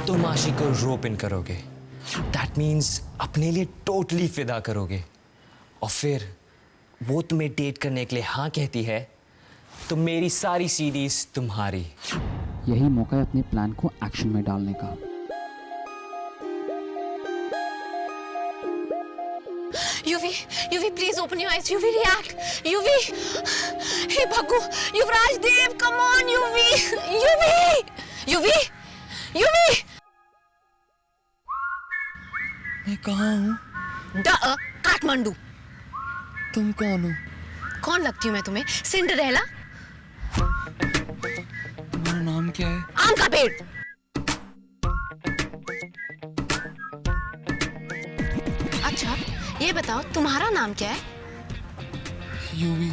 तुम आशिक को रोप इन करोगे, दैट मीन्स अपने लिए टोटली फिदा करोगे, और फिर वो तुम्हें डेट करने के लिए हाँ कहती है तो मेरी सारी सीरीज तुम्हारी। यही मौका है अपने प्लान को एक्शन में डालने का। Yuvi please open your eyes, Yuvi react, Yuvi, hey Bhagu, Yuvraj Dev, come on Yuvi, Yuvi, मैं कहाँ हूँ? काठमांडू। तुम कौन हो? कौन लगती हूँ मैं तुम्हें? सिंड्रेला। तुम्हारा नाम क्या है? आम का पेड़। अच्छा ये बताओ तुम्हारा नाम क्या है? युवी,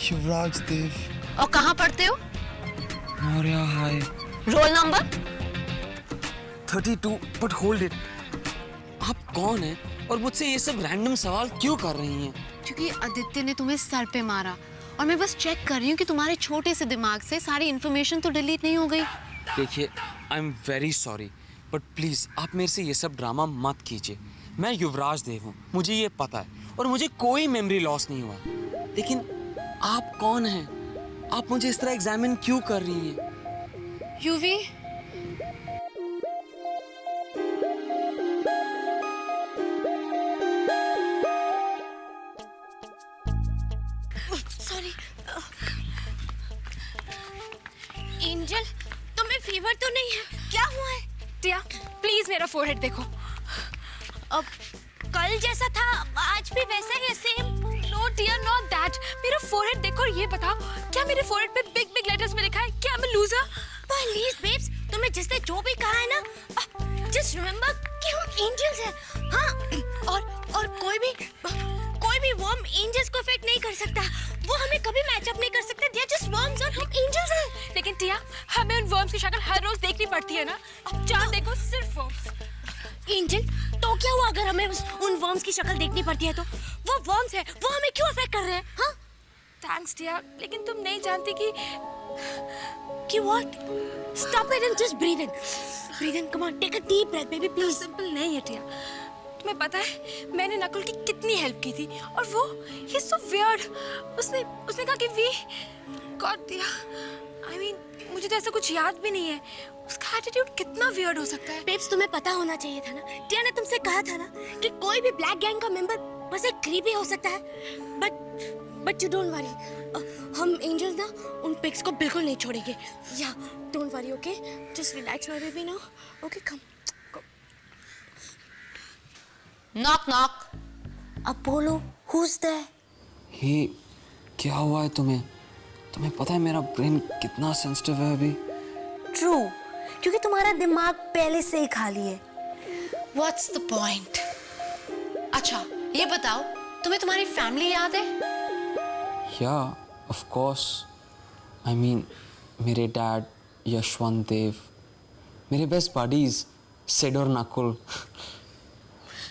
युवराज देव। और कहाँ पढ़ते हो? Maurya high. Roll number? 32। But hold it, आप कौन हैं और मुझसे ये सब रैंडम सवाल क्यों कर रही हैं? क्योंकि आदित्य ने तुम्हें सर पे मारा और मैं बस चेक कर रही हूँ कि तुम्हारे छोटे से दिमाग से सारी इन्फॉर्मेशन तो डिलीट नहीं हो गई। देखिए, I am very sorry, but please आप मेरे से ये सब ड्रामा मत कीजिए। मैं युवराज देव हूँ, मुझे ये पता है, और मुझे कोई मेमोरी लॉस नहीं हुआ। लेकिन आप कौन हैं? आप मुझे इस तरह एग्जामिन क्यों कर रही हैं? युवी, सॉरी। एंजल, तुम्हें फीवर तो नहीं है? क्या हुआ है? टिया प्लीज मेरा फोरहेड देखो। अब कल जैसा था आज भी वैसा ही है, same. No Tia, not that. मेरा फोरहेड देखो और ये बताओ, क्या मेरे फोरहेड पे बिग बिग लेटर्स में लिखा है कि I am a loser? Please babes, तुम्हें जिसने जो भी कहा है ना, जस्ट रिमेंबर कि हम एंजल्स हैं। हाँ, और कोई भी वर्म एंजल्स को अफेक्ट नहीं कर सकता। वो हमें कभी मैचअप नहीं कर सकते। दे आर जस्ट वर्म्स और हम एंजल्स हैं। लेकिन टिया, हमें उन वर्म्स की शक्ल हर रोज देखनी पड़ती है ना। अब चांद देखो, सिर्फ वर्म्स। एंजल, तो क्या हुआ अगर हमें उन वर्म्स की शक्ल देखनी पड़ती है? तो वो वर्म्स है, वो हमें क्यों अफेक्ट कर रहे हैं? हाँ, थैंक्स टिया, लेकिन तुम नहीं जानती कि what? Stop it and just breathe in. Breathe in, come on, take a deep breath, baby, please. Simple नहीं है टिया। तुम्हें पता है मैंने नकुल की कितनी हेल्प की थी, और वो ही सो वियर्ड। उसने कहा कि वी गॉड दिया। आई मीन मुझे तो ऐसा कुछ याद भी नहीं है। उसका एटीट्यूड कितना वियर्ड हो सकता है। बेब्स, तुम्हें पता होना चाहिए था ना। टिया ने तुमसे कहा था ना कि कोई भी ब्लैक गैंग का मेंबर बस एक क्रीपी हो सकता है। बट यू डोंट वरी, हम एंजल्स ना उन पिग्स को बिल्कुल नहीं छोड़ेंगे। या don't worry, okay? Just relax my baby now, okay? Come. Knock knock. अब बोलो, हु इज देयर? हे, क्या हुआ है तुम्हें? तुम्हें पता है मेरा ब्रेन कितना सेंसिटिव है अभी? ट्रू, क्योंकि तुम्हारा दिमाग पहले से ही खाली है। What's the point? अच्छा ये बताओ, तुम्हें तुम्हारी फैमिली याद है? या ऑफ कोर्स। आई मीन मेरे डैड यशवंत देव, मेरे बेस्ट बडीज सिड और नकुल।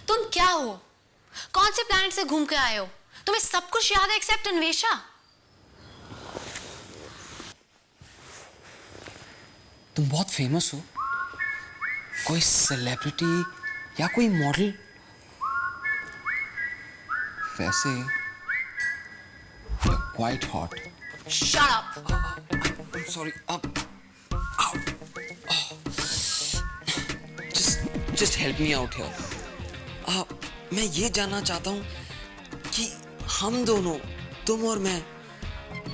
तुम क्या हो? कौन से प्लैनेट से घूम के आए हो? तुम्हें सब कुछ याद है एक्सेप्ट अन्वेषा। तुम बहुत फेमस हो, कोई सेलिब्रिटी या कोई मॉडल? वैसे you're quite hot. Shut up. I'm sorry. Just help me out here. मैं ये जानना चाहता हूँ कि हम दोनों, तुम और मैं,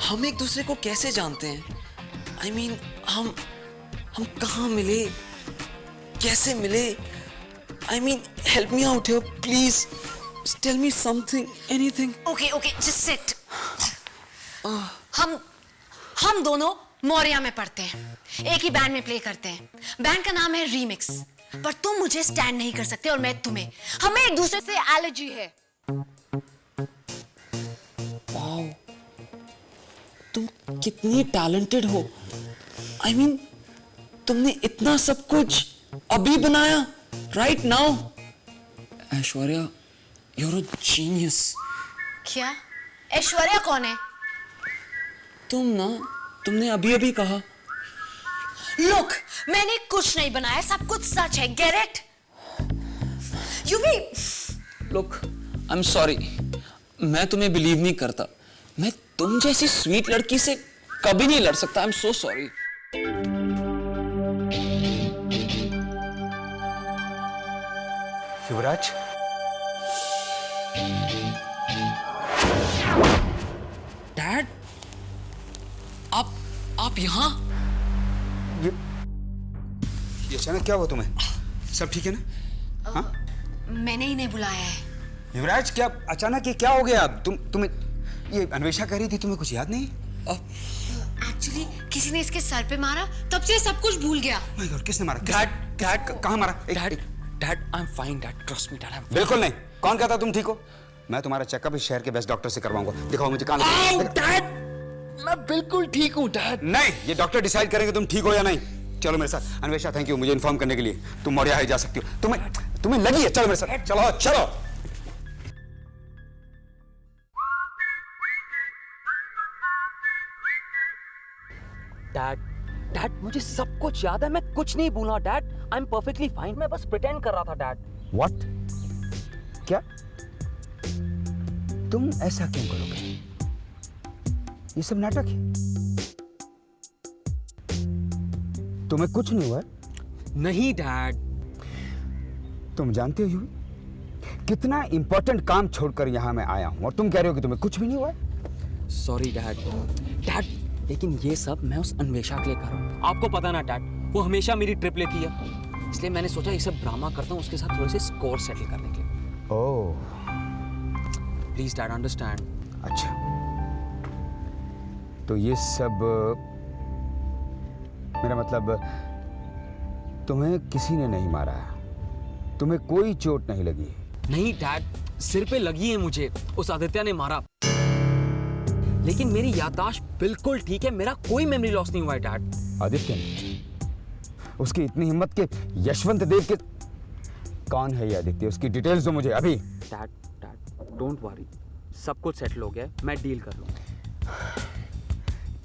हम एक दूसरे को कैसे जानते हैं? I mean, हम कहाँ मिले, कैसे मिले? I mean, help me out here, please. Just tell me something, anything. Okay, just sit. हम दोनों मौर्या में पढ़ते हैं, एक ही बैंड में प्ले करते हैं। बैंड का नाम है रीमिक्स। पर तुम मुझे स्टैंड नहीं कर सकते और मैं तुम्हें। हमें एक दूसरे से एलर्जी है। वाओ, तुम कितनी टैलेंटेड हो। I mean, तुमने इतना सब कुछ अभी बनाया, right now. Aishwarya, you're a genius. क्या? ऐश्वर्या कौन है? तुमने अभी अभी कहा। लुक, मैंने कुछ नहीं बनाया, सब कुछ सच है। Get it? UV, look, I am sorry, मैं तुम्हें बिलीव नहीं करता। मैं तुम जैसी स्वीट लड़की से कभी नहीं लड़ सकता। I am so sorry. Yuvraj, dad, आप यहाँ? ये अचानक क्या हुआ तुम्हें? सब ठीक है ना? हाँ? मैंने ही नहीं बुलाया है। युवराज, क्या अचानक ये क्या हो गया? तुम्हें ये अन्वेषा कह रही थी, तुम्हें कुछ याद नहीं? एक्चुअली किसी ने इसके सर पे मारा, तब से सब कुछ भूल गया। माय गॉड, किसने मारा? डैड, कहाँ मारा? Dad, I am fine dad, trust me dad. बिल्कुल नहीं। कौन कहता तुम ठीक हो? मैं तुम्हारा चेकअप इस शहर के बेस्ट डॉक्टर से करवाऊंगा। दिखाओ मुझे कहाँ लगा। डैड, मैं बिल्कुल ठीक हूँ डैड। नहीं, ये डॉक्टर डिसाइड करेंगे तुम ठीक हो या नहीं। चलो मेरे साथ। अन्वेषा, थैंक यू मुझे इन्फॉर्म करने के लिए। तुम मौर्या जा सकती हो। तुम्हें लगी है? चलो मेरे साथ, चलो चलो। डैड मुझे सब कुछ याद है, मैं कुछ नहीं भूला dad. I am perfectly fine, मैं बस प्रिटेंड कर रहा था डैड। व्हाट? क्या? तुम ऐसा क्यों करोगे? ये सब नाटक है। तुम्हें कुछ नहीं हुआ? नहीं डैड। तुम जानते हो यूवी, कितना इंपॉर्टेंट काम छोड़कर यहां मैं आया हूं और तुम कह रहे हो कि तुम्हें कुछ भी नहीं हुआ? Sorry dad. लेकिन ये सब मैं उस अन्वेषा के लिए कर रहा हूँ। आपको पता ना डैड, वो हमेशा मेरी ट्रिप लेती है, इसलिए मैंने सोचा ये सब ड्रामा करता हूँ उसके साथ, थोड़े से स्कोर सेटल करने के लिए। ओह, प्लीज डैड अंडरस्टैंड। अच्छा, तो ये सब मेरा मतलब तुम्हें किसी ने नहीं मारा, तुम्हें कोई चोट नहीं लगी? नहीं डैड, सिर पे लगी है मुझे, उस आदित्य ने मारा। लेकिन मेरी याददाश्त बिल्कुल ठीक है, मेरा कोई मेमोरी लॉस नहीं हुआ है डैड। आदित्य ने? उसकी इतनी हिम्मत के यशवंत देव के? कौन है ये आदित्य? उसकी डिटेल्स दो मुझे अभी। डैड डोंट वरी, सब कुछ सेटल हो गया, मैं डील कर लूंगा।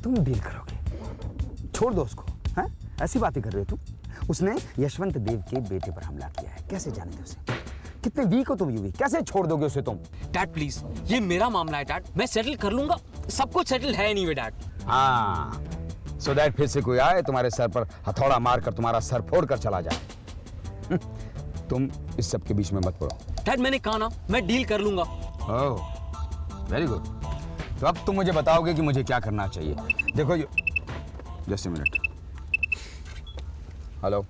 तुम डील करोगे? छोड़ दो उसको। हाँ, ऐसी बातें कर रहे हो तुम? उसने यशवंत देव के बेटे पर हमला किया है, कैसे जाने थे उसे? कितने वीक हो तुम यूवी, कैसे छोड़ दोगे उसे तुम? डैड प्लीज, ये मेरा मामला है डैड, मैं सेटल कर लूंगा, सब कुछ सेटल है एनीवे डैड। हाँ, सो दैट फिर से कोई आए तुम्हारे सर पर हथौड़ा मारकर तुम्हारा सर फोड़ कर चला जाए। तुम इस सब के बीच में मत पड़ो। डैड मैंने कहा ना, मैं डील कर लूंगा। ओह, वेरी गुड। तो अब तुम मुझे बताओगे कि मुझे क्या करना चाहिए। देखो जस्ट अ मिनट। हेलो?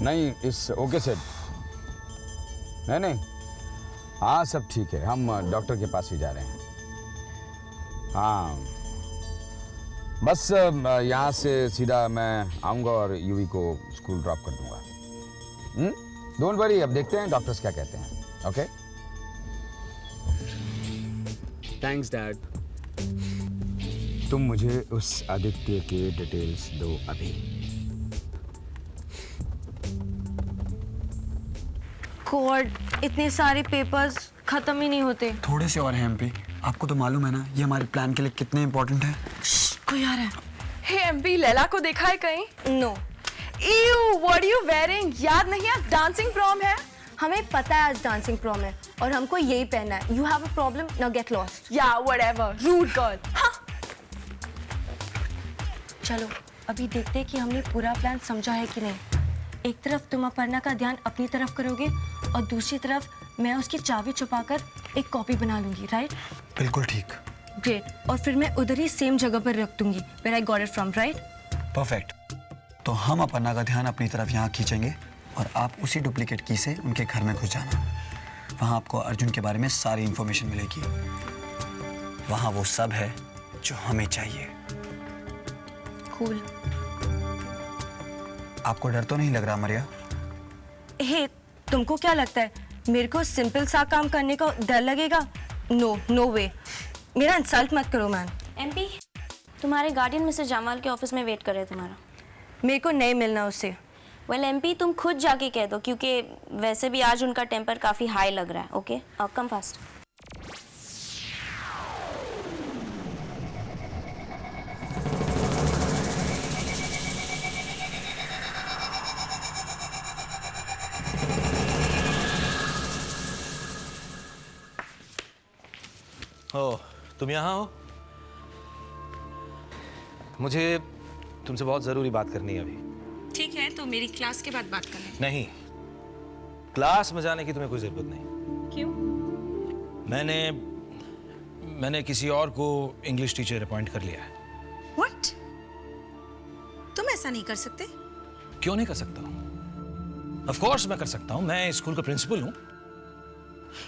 नहीं, इस ओके सेड। नहीं, हाँ सब ठीक है, हम डॉक्टर के पास ही जा रहे हैं। हाँ, बस यहाँ से सीधा मैं आऊँगा और यूवी को स्कूल ड्रॉप कर दूँगा। डोंट वरी, अब देखते हैं डॉक्टर्स क्या कहते हैं। ओके? Thanks dad. तुम मुझे उस आदित्य के डिटेल्स दो अभी। गॉड, इतने सारे पेपर्स खत्म ही नहीं होते। थोड़े से और हैं एमपी, आपको तो मालूम है ना ये हमारे प्लान के लिए कितने इंपॉर्टेंट है। कोई आ रहा है। हे एमपी, लैला को देखा है कहीं? No. Ew, what are you wearing? याद नहीं, आज डांसिंग प्रॉम है। हमें पता है आज डांसिंग प्रॉम है और हमको यही पहनना है। You have a problem, now get lost. Yeah, whatever. Rude girl. हाँ। चलो अभी देखते हैं कि हमने पूरा प्लान समझा है कि नहीं। एक तरफ तुम अपर्णा का ध्यान अपनी तरफ करोगे और दूसरी तरफ मैं उसकी चाबी छुपाकर एक कॉपी बना लूंगी, राइट? बिल्कुल ठीक। ग्रेट। और फिर मैं उधर ही सेम जगह पर रख दूंगी where I got it from, right? Perfect. तो हम अपर्णा का ध्यान अपनी तरफ यहाँ खींचेंगे और आप उसी डुप्लीकेट की से उनके घर में घुस जाना। वहाँ आपको अर्जुन के बारे में सारी इंफॉर्मेशन मिलेगी। वहाँ वो सब है जो हमें चाहिए। कूल। आपको डर तो नहीं लग रहा मरिया? हे, तुमको क्या लगता है मेरे को सिंपल सा काम करने का डर लगेगा? नो, नो वे। मेरा इंसल्ट मत करो मैन। एमपी, तुम्हारे गार्डियन मिस्टर जामाल के ऑफिस में वेट कर रहे हैं तुम्हारा। मेरे को नहीं मिलना उससे। वेल एमपी, तुम खुद जाके कह दो, क्योंकि वैसे भी आज उनका टेम्पर काफी हाई लग रहा है। Okay, come fast. ओ, तुम यहाँ हो? मुझे तुमसे बहुत ज़रूरी बात करनी है अभी। ठीक है, तो मेरी क्लास के बाद बात कर लें। नहीं, क्लास में जाने की तुम्हें कोई ज़रूरत नहीं। क्यों? मैंने किसी और को इंग्लिश टीचर अपॉइंट कर लिया है। What? तुम ऐसा नहीं कर सकते? क्यों नहीं कर सकता हूँ? ऑफ कोर्स मैं कर सकता हूँ। मैं स्कूल का प्रिंसिपल हूँ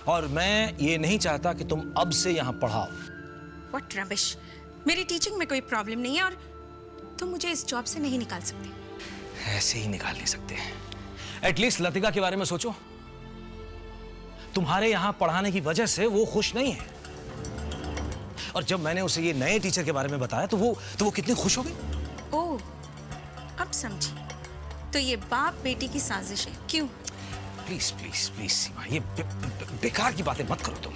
और मैं ये नहीं चाहता कि तुम अब से यहाँ पढ़ाओ। What rubbish? मेरी टीचिंग में कोई प्रॉब्लम नहीं है और तुम मुझे इस जॉब से नहीं निकाल सकते। ऐसे ही निकाल नहीं सकते। एटलीस्ट लतिका के बारे में सोचो। तुम्हारे यहाँ पढ़ाने की वजह से वो खुश नहीं है। और जब मैंने उसे ये नए टीचर के बारे में बताया तो वो कितनी खुश हो गई। ओह, अब समझी। तो ये बाप बेटी की साजिश है, क्यों? प्लीज प्लीज प्लीज सीमा, ये बेकार की बातें मत करो तुम।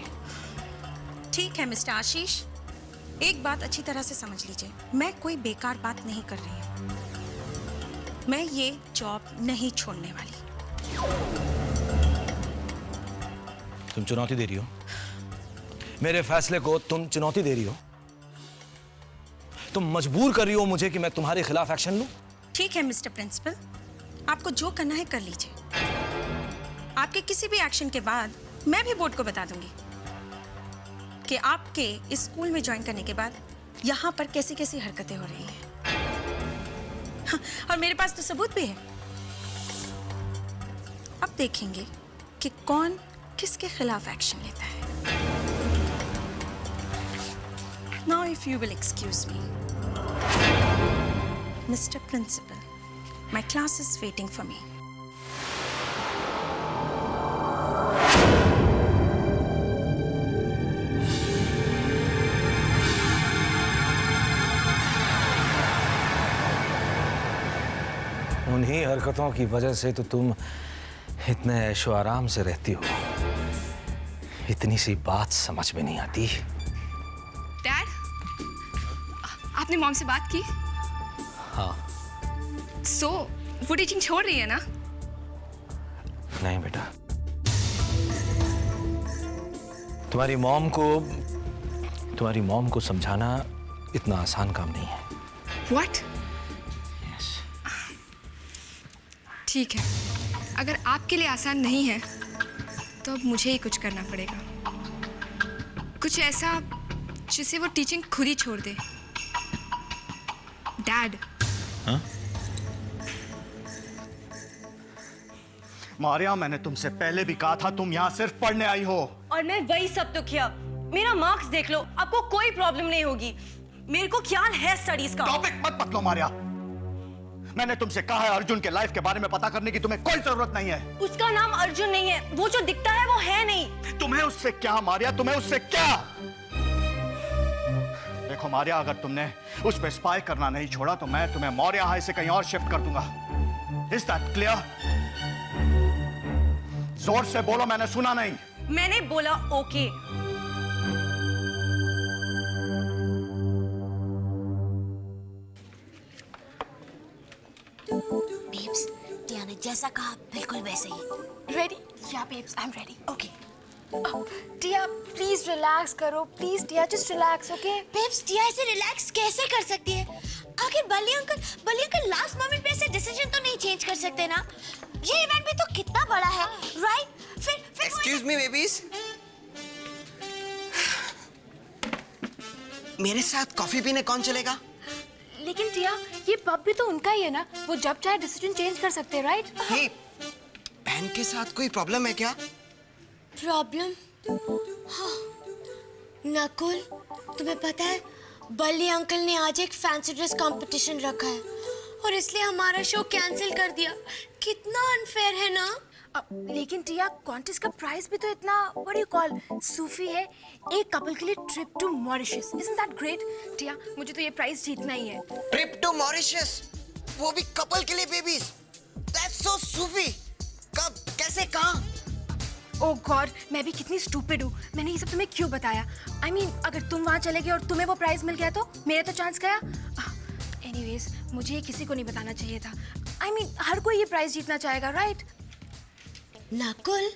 ठीक है मिस्टर आशीष, एक बात अच्छी तरह से समझ लीजिए, मैं कोई बेकार बात नहीं कर रही हूँ। मैं ये जॉब नहीं छोड़ने वाली। तुम चुनौती दे रही हो मेरे फैसले को, तुम चुनौती दे रही हो, तुम मजबूर कर रही हो मुझे कि मैं तुम्हारे खिलाफ एक्शन लूं। ठीक है मिस्टर प्रिंसिपल, आपको जो करना है कर लीजिए। आपके किसी भी एक्शन के बाद मैं भी बोर्ड को बता दूंगी कि आपके इस स्कूल में ज्वाइन करने के बाद यहाँ पर कैसी कैसी हरकतें हो रही हैं। हाँ, और मेरे पास तो सबूत भी है। अब देखेंगे कि कौन किसके खिलाफ एक्शन लेता है। Now if you will excuse me, Mr. Principal, my class is waiting for me. उन्हीं हरकतों की वजह से तो तुम इतने ऐशो आराम से रहती हो। इतनी सी बात समझ में नहीं आती। डैड, आपने मॉम से बात की? हाँ। सो वो टीचिंग छोड़ रही है ना? नहीं बेटा, तुम्हारी मॉम को समझाना इतना आसान काम नहीं है। What? ठीक है, अगर आपके लिए आसान नहीं है तो अब मुझे ही कुछ करना पड़ेगा। कुछ ऐसा जिसे वो टीचिंग खुद ही छोड़ दे। डैड। हाँ? मारिया, मैंने तुमसे पहले भी कहा था तुम यहाँ सिर्फ पढ़ने आई हो। और मैं वही सब तो किया। मेरा मार्क्स देख लो, आपको कोई प्रॉब्लम नहीं होगी। मेरे को ख्याल है स्टडीज का। टॉपिक मत बदलो मारिया। मैंने तुमसे कहा है अर्जुन के लाइफ के बारे में पता करने की तुम्हें कोई जरूरत नहीं है। उसका नाम अर्जुन नहीं है, वो जो दिखता है वो है नहीं। तुम्हें उससे क्या मारिया, तुम्हें उससे क्या? देखो मारिया, अगर तुमने उस पर स्पाई करना नहीं छोड़ा तो मैं तुम्हें मौर्य हाई से कहीं और शिफ्ट कर दूंगा। Is that clear? जोर से बोलो, मैंने सुना नहीं। मैंने बोला ओके। बेब्स, टिया ने जैसा कहा बिल्कुल वैसे ही। Ready? Yeah babes, I am ready. Okay. Tia please relax करो, please Tia, just relax, okay? Babes, Tia ऐसे रिलैक्स कैसे कर सकती है? आखिर बली अंकल लास्ट मोमेंट पे ऐसे डिसीजन तो नहीं चेंज कर सकते ना। ये इवेंट भी तो कितना बड़ा है, राइट? फिर एक्सक्यूज मी बेबीज, मेरे साथ कॉफी पीने कौन चलेगा? लेकिन टिया, ये पब भी तो उनका ही है ना, वो जब चाहे डिसीजन चेंज कर सकते हैं, राइट? हे, बहन के साथ कोई प्रॉब्लम है क्या? प्रॉब्लम? हाँ, नकुल, तुम्हें पता है बल्ली अंकल ने आज एक फैंसी ड्रेस कंपटीशन रखा है और इसलिए हमारा शो कैंसिल कर दिया। कितना अनफेयर है ना? लेकिन टिया, कॉन्टेस्ट का प्राइस भी तो इतना, व्हाट यू कॉल, सूफी है। एक कपल के लिए trip to Mauritius, isn't that great? Tia, मुझे तो ये प्राइस जीतना ही है। ट्रिप टू मॉरिशस, वो भी कपल के लिए बेबीज, दैट्स सो सूफी। कब, कैसे, कहाँ? ओह गॉड, मैं भी कितनी स्टूपिड हूँ। मैंने ये सब तुम्हें क्यों बताया? I mean, अगर तुम वहाँ चले गए और तुम्हें वो प्राइज मिल गया तो मेरा तो चांस गया। एनीवेज, मुझे ये किसी को नहीं बताना चाहिए था। I mean, हर कोई ये प्राइज जीतना चाहेगा, राइट? नकुल,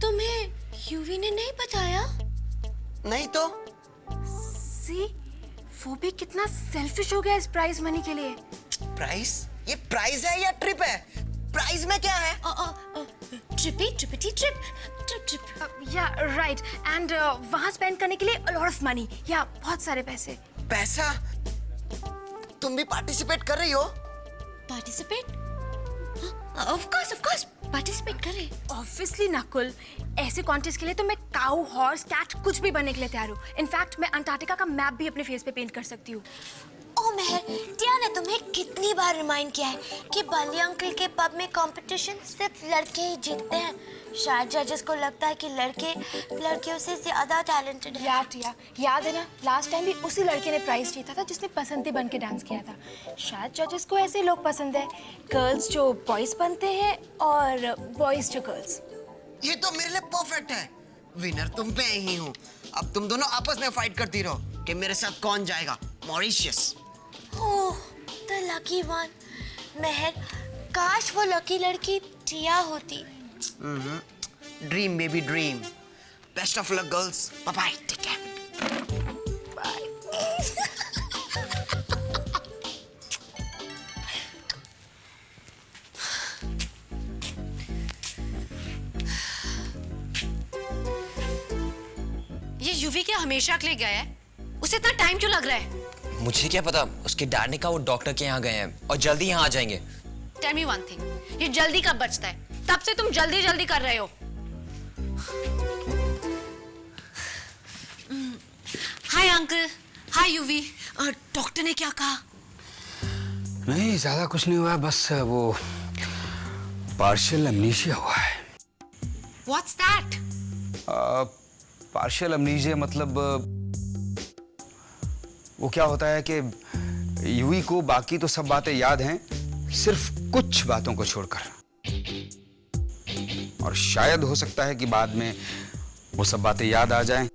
तुम्हें यूवी ने नहीं बताया? नहीं तो सी, वो भी कितना सेल्फिश हो गया इस प्राइज मनी के लिए। प्राइस? ये प्राइस है या ट्रिप है? प्राइस में क्या है? ट्रिप। या राइट, एंड वहाँ स्पेंड करने के लिए a lot of money, या बहुत सारे पैसे। पैसा? तुम भी पार्टिसिपेट कर रही हो? पार्टिसिपेट? ऑफ कोर्स पार्टिसिपेट कर रहे। ऑब्वियसली नकुल, ऐसे कॉन्टेस्ट के लिए तो मैं काऊ, हॉर्स, कैट कुछ भी बनने के लिए तैयार हूँ। इनफैक्ट मैं अंटार्कटिका का मैप भी अपने फेस पे पेंट कर सकती हूँ। ओ मेहर, टिया ने तुम्हें कितनी बार रिमाइंड किया है कि बली अंकल के पब में कंपटीशन सिर्फ लड़के ही जीतते हैं। शायद जजेस को लगता है कि लड़के लड़कियों से ज्यादा टैलेंटेड है। यार टिया, याद है ना, लास्ट टाइम भी उसी लड़के ने प्राइज जीता था जिसने पसंदी बन के डांस किया था। शायद जजेस को ऐसे लोग पसंद है, गर्ल्स जो बॉयज बनते हैं और बॉयज जो गर्ल्स। ये तो मेरे लिए परफेक्ट है। विनर तुम पे ही हूँ। अब तुम दोनों आपस में फाइट करती रहो कि मेरे साथ कौन जाएगा Mauritius. Oh, the lucky one. Meher, काश वो लकी लड़की टिया होती। Dream baby dream. Best of luck girls. Bye bye, take care. Bye. ये यूवी क्या हमेशा के लिए गया है? उसे इतना टाइम क्यों लग रहा है? मुझे क्या पता, उसके डैड ने कहा वो डॉक्टर के यहाँ गए हैं और जल्दी यहाँ आ जाएंगे। टेल मी वन थिंग, ये जल्दी कब बचता है? तब से तुम जल्दी जल्दी कर रहे हो। हाय अंकल, हाय यूवी। डॉक्टर ने क्या कहा? नहीं, ज्यादा कुछ नहीं हुआ, बस वो पार्शियल अमनीशिया हुआ है। What's that? पार्शियल अमनीशिया मतलब वो क्या होता है कि यूवी को बाकी तो सब बातें याद हैं, सिर्फ कुछ बातों को छोड़कर। और शायद हो सकता है कि बाद में वो सब बातें याद आ जाएं,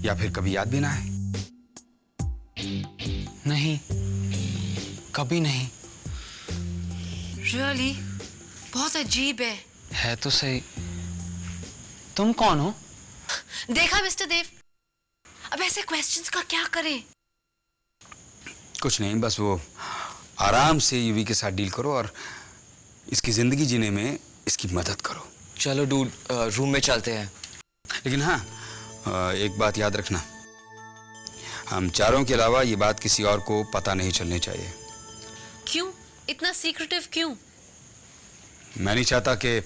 या फिर कभी याद भी ना आए। नहीं, कभी नहीं। रियली? बहुत अजीब है। है तो सही। तुम कौन हो? देखा मिस्टर देव, अब ऐसे क्वेश्चंस का क्या करें? कुछ नहीं, बस वो आराम से यूवी के साथ डील करो और इसकी जिंदगी जीने में इसकी मदद करो। चलो डूड, रूम में चलते हैं। लेकिन हाँ, एक बात याद रखना, हम चारों के अलावा ये बात किसी और को पता नहीं चलनी चाहिए। क्यों इतना सीक्रेटिव क्यों? मैं नहीं चाहता कि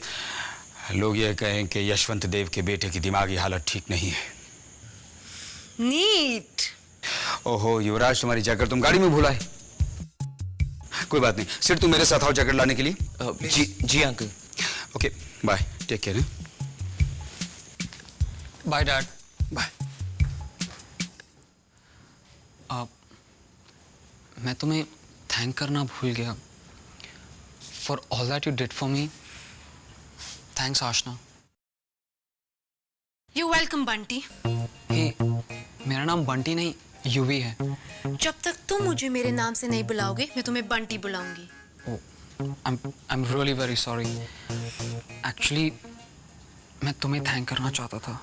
लोग ये कहें कि यशवंत देव के बेटे की दिमागी हालत ठीक नहीं है। नीट। ओहो युवराज, तुम्हारी जैकेट तुम गाड़ी में भूला है। कोई बात नहीं, सिर्फ तुम मेरे साथ आओ जैकेट लाने के लिए। जी uncle. Okay bye, take care. Bye dad. Bye. मैं तुम्हें थैंक करना भूल गया for all that you did for me. Thanks Ashna. You welcome Bunty. Hey, मेरा नाम बंटी नहीं यूवी है। जब तक तुम मुझे मेरे नाम से नहीं बुलाओगे, मैं तुम्हें Bunty बुलाऊंगी। I'm really very sorry. Actually, मैं तुम्हें थैंक करना चाहता था।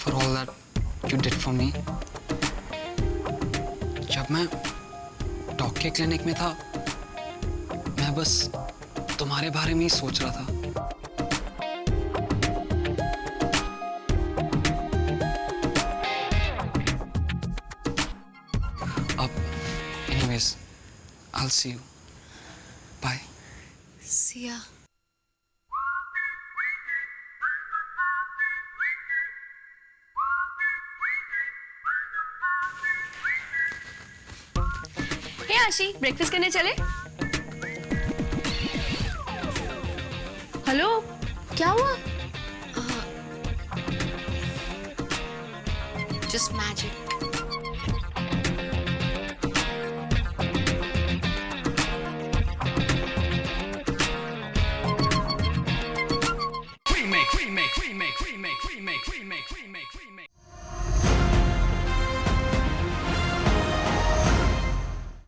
For all that you did for me. जब मैं डॉग के क्लिनिक में था, मैं बस तुम्हारे बारे में ही सोच रहा था। अब anyways, I'll see you. Bye. See ya. हे आशी, ब्रेकफास्ट करने चले? हेलो, क्या हुआ? Just magic. Remake, remake, remake, remake, remake, remake, remake.